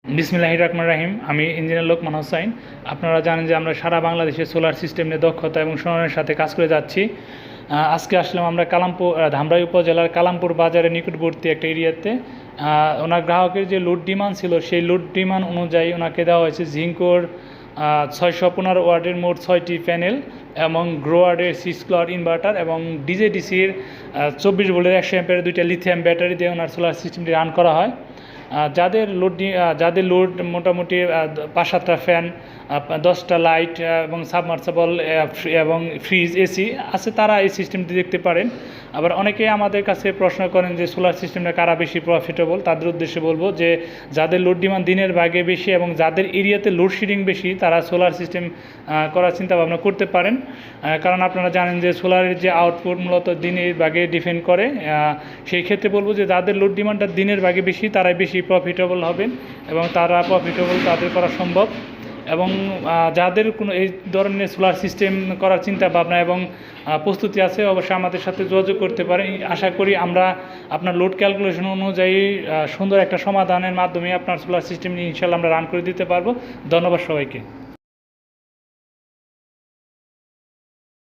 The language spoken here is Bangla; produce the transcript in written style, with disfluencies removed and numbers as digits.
বিসমিল্লাহির রহমানির রহিম। আমি ইঞ্জিনিয়ার লোকমান হোসাইন। আপনারা জানেন যে আমরা সারা বাংলাদেশে সোলার সিস্টেম নিয়ে দক্ষতা এবং সমন্বয়ের সাথে কাজ করে যাচ্ছি। আজকে আসলাম আমরা ধামরাই উপজেলার কালামপুর বাজারের নিকটবর্তী একটা এরিয়াতে। ওনার গ্রাহকের যে লোড ডিমান্ড ছিল সেই লোড ডিমান্ড অনুযায়ী ওনাকে দেওয়া হয়েছে জিঙ্কোর 615 ওয়াটের মোট 6টি প্যানেল এবং গ্রোয়ার্ডের 6 কিলোওয়াট ইনভার্টার এবং ডিজেডিসির 24 ভোল্টের 100 অ্যাম্পিয়ারের 2টা লিথিয়াম ব্যাটারি দিয়ে ওনার সোলার সিস্টেমটি রান করা হয়। যাদের লোড মোটামুটি 5-7টা ফ্যান, 10টা লাইট এবং সাবমার্সিবল এবং ফ্রিজ এসি আছে, তারা এই সিস্টেমটি দেখতে পারেন। আবার অনেকেই আমাদের কাছে প্রশ্ন করেন যে সোলার সিস্টেমটা কারা বেশি প্রফিটেবল। তাদের উদ্দেশ্যে বলবো যে যাদের লোড ডিমান্ড দিনের ভাগে বেশি এবং যাদের এরিয়াতে লোডশেডিং বেশি তারা সোলার সিস্টেম করার চিন্তা ভাবনা করতে পারেন। কারণ আপনারা জানেন যে সোলারের যে আউটপুট মূলত দিনের ভাগে ডিপেন্ড করে। সেই ক্ষেত্রে বলবো যে যাদের লোড ডিমান্ডটা দিনের ভাগে বেশি তারাই বেশি প্রফিটেবল হবেন এবং তারা প্রফিটেবল তাদের করা সম্ভব। এবং যাদের কোনো এই ধরনের সোলার সিস্টেম করার চিন্তা ভাবনা এবং প্রস্তুতি আছে অবশ্যই আমাদের সাথে যোগাযোগ করতে পারেন। আশা করি আমরা আপনার লোড ক্যালকুলেশন অনুযায়ী সুন্দর একটা সমাধানের মাধ্যমে আপনার সোলার সিস্টেম ইনশাআল্লাহ আমরা রান করে দিতে পারবো। ধন্যবাদ সবাইকে।